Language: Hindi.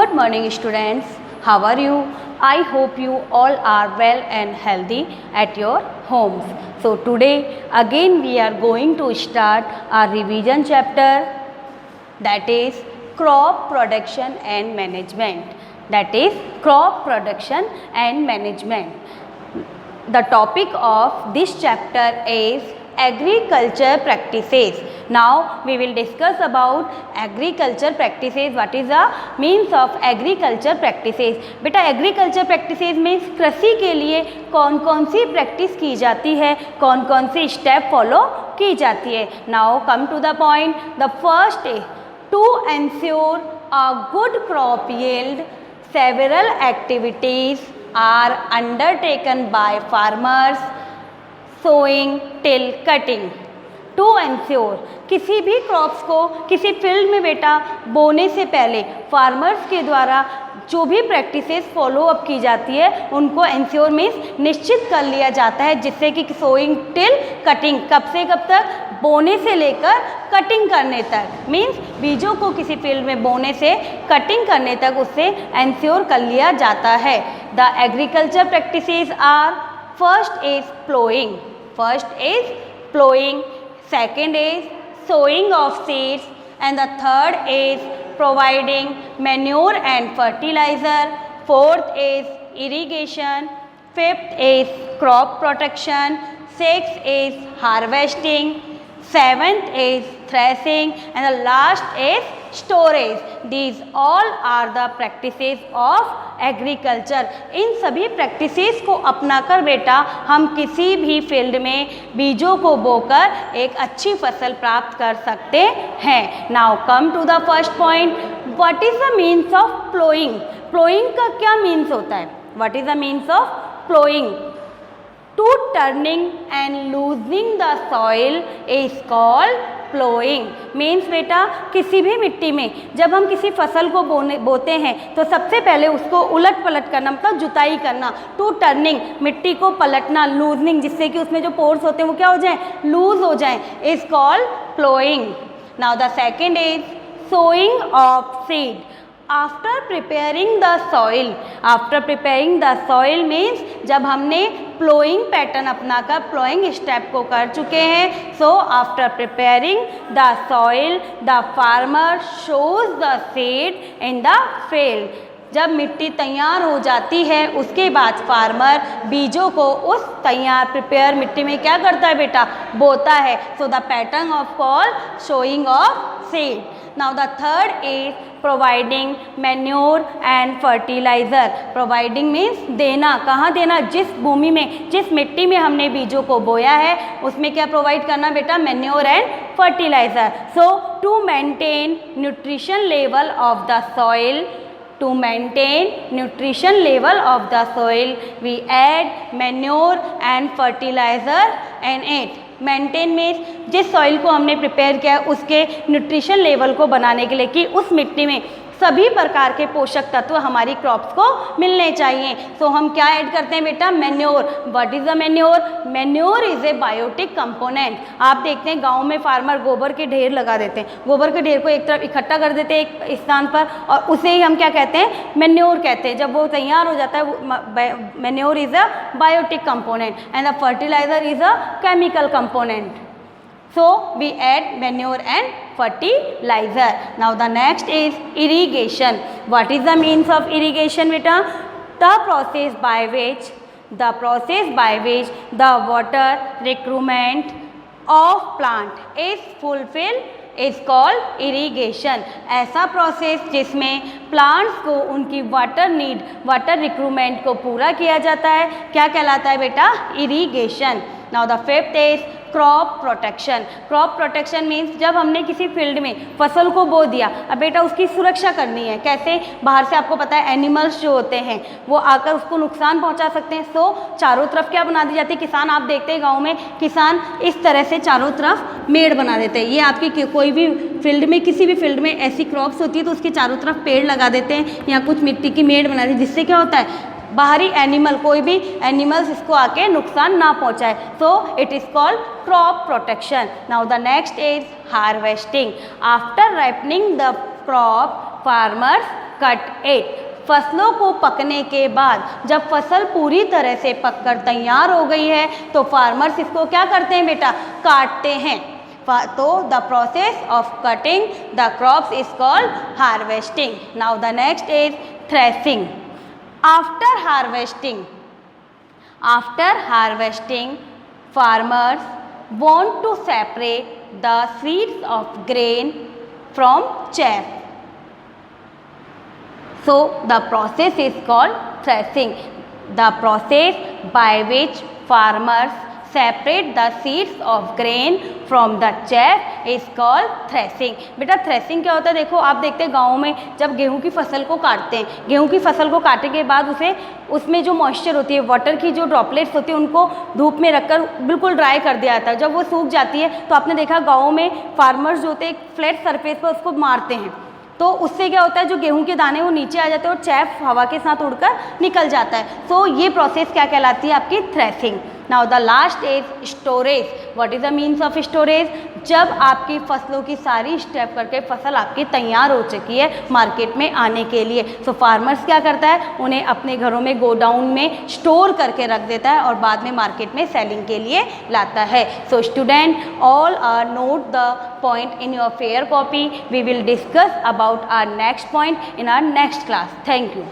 Good morning students, how are you? I hope you all are well and healthy at your homes. So today again we are going to start our revision chapter, that is crop production and management. That is crop production and management. The topic of this chapter is agriculture practices. Now we will discuss about agriculture practices. What is the means of agriculture practices? बेटा agriculture practices means कृषि के लिए कौन कौन सी प्रैक्टिस की जाती है, कौन कौन सी स्टेप फॉलो की जाती है. Now come to the point. The first is to ensure a good crop yield. Several activities are undertaken by farmers, sowing till cutting. To ensure, किसी भी क्रॉप्स को किसी फील्ड में बेटा बोने से पहले फार्मर्स के द्वारा जो भी प्रैक्टिसेस फॉलो अप की जाती है उनको एंश्योर मीन्स निश्चित कर लिया जाता है, जिससे कि सोइंग टिल कटिंग, कब से कब तक, बोने से लेकर कटिंग करने तक, मीन्स बीजों को किसी फील्ड में बोने से कटिंग करने तक उससे एंश्योर कर लिया जाता है. The agriculture practices are, first is ploughing, second is sowing of seeds, and the third is providing manure and fertilizer, fourth is irrigation, fifth is crop protection, sixth is harvesting, seventh is threshing, and the last is storage. These all are the practices of agriculture. इन सभी प्रैक्टिसेस को अपनाकर बेटा हम किसी भी फील्ड में बीजों को बोकर एक अच्छी फसल प्राप्त कर सकते हैं. Now come to the first point. What is the means of ploughing? Ploughing का क्या मीन्स होता है? What is the means of ploughing? To turning and loosening the soil is called ploughing. Means बेटा किसी भी मिट्टी में जब हम किसी फसल को बोते हैं तो सबसे पहले उसको उलट पलट करना, मतलब जुताई करना. टू टर्निंग, मिट्टी को पलटना. लूजनिंग, जिससे कि उसमें जो पोर्स होते हैं वो क्या हो जाएं, लूज हो जाएं, is called ploughing. Now the second is sowing of seed. After preparing the soil means जब हमने प्लोइंग पैटर्न अपनाकर प्लोइंग स्टेप को कर चुके हैं. So after preparing the soil the farmer sows the seed in the field. जब मिट्टी तैयार हो जाती है उसके बाद फार्मर बीजों को उस तैयार प्रिपेयर मिट्टी में क्या करता है बेटा, बोता है. So the pattern of call showing off seed. Now the third is providing manure and fertilizer. Providing means देना. कहाँ देना? जिस भूमि में, जिस मिट्टी में हमने बीजों को बोया है उसमें क्या प्रोवाइड करना बेटा, manure and fertilizer. So to maintain nutrition level of the soil, we add manure and fertilizer in it. Maintain में जिस सॉइल को हमने प्रिपेयर किया है उसके न्यूट्रिशन लेवल को बनाने के लिए कि उस मिट्टी में सभी प्रकार के पोषक तत्व हमारी क्रॉप्स को मिलने चाहिए. तो हम क्या ऐड करते हैं बेटा, manure. What is the manure? Manure is a biotic component. आप देखते हैं गांव में फार्मर गोबर के ढेर लगा देते हैं, गोबर के ढेर को एक तरफ इकट्ठा कर देते हैं एक स्थान पर और उसे ही हम क्या कहते हैं, मैन्योर कहते हैं. जब वो तैयार हो जाता है, manure is a biotic component and the fertiliser is a chemical component. So we add manure and fertilizer. Now the next is irrigation. What is the means of irrigation beta? The process by which the water requirement of plant is fulfilled is called irrigation. ऐसा प्रोसेस जिसमें प्लांट्स को उनकी वाटर रिक्वायरमेंट को पूरा किया जाता है क्या कहलाता है बेटा, irrigation. Now the fifth is crop protection means जब हमने किसी फील्ड में फसल को बो दिया, अब बेटा उसकी सुरक्षा करनी है. कैसे? बाहर से आपको पता है एनिमल्स जो होते हैं वो आकर उसको नुकसान पहुंचा सकते हैं. सो चारों तरफ क्या बना दी जाती है, किसान आप देखते हैं गांव में किसान इस तरह से चारों तरफ मेड़ बना देते हैं. ये आपकी कोई भी फील्ड में, किसी भी फील्ड में ऐसी क्रॉप्स होती है तो उसके चारों तरफ पेड़ लगा देते हैं या कुछ मिट्टी की मेड़ बना देते हैं, जिससे क्या होता है बाहरी एनिमल, कोई भी एनिमल्स इसको आके नुकसान ना पहुंचाए. So it is called crop protection. Now the next is harvesting. After ripening the crop, farmers cut it. फसलों को पकने के बाद जब फसल पूरी तरह से पककर तैयार हो गई है तो फार्मर्स इसको क्या करते हैं बेटा, काटते हैं। तो the process of cutting the crops is called harvesting. Now the next is threshing. After harvesting, farmers want to separate the seeds of grain from chaff. So the process is called threshing. The process by which farmers separate the seeds of grain from the chaff is called threshing. बेटा थ्रेसिंग क्या होता है, देखो आप देखते हैं गाँव में जब गेहूं की फसल को काटते हैं, गेहूं की फसल को काटने के बाद उसमें जो मॉइस्चर होती है, वाटर की जो ड्रॉपलेट्स होती है, उनको धूप में रखकर बिल्कुल ड्राई कर दिया जाता है। जब वो सूख जाती है तो आपने देखा गाँव में फार्मर्स जो होते हैं एक फ्लैट सरफेस पर उसको मारते हैं, तो उससे क्या होता है, जो गेहूं के दाने वो नीचे आ जाते हैं और चैफ हवा के साथ उड़कर निकल जाता है। तो ये प्रोसेस क्या कहलाती है, आपकी threshing. Now the last is storage. What is the means of storage? जब आपकी फसलों की सारी स्टेप करके फसल आपकी तैयार हो चुकी है मार्केट में आने के लिए, तो फार्मर्स क्या करता है, उन्हें अपने घरों में गोडाउन में स्टोर करके रख देता है और बाद में मार्केट में सेलिंग के लिए लाता है। So student, all are note the point in your fair copy. We will discuss about our next point in our next class. Thank you.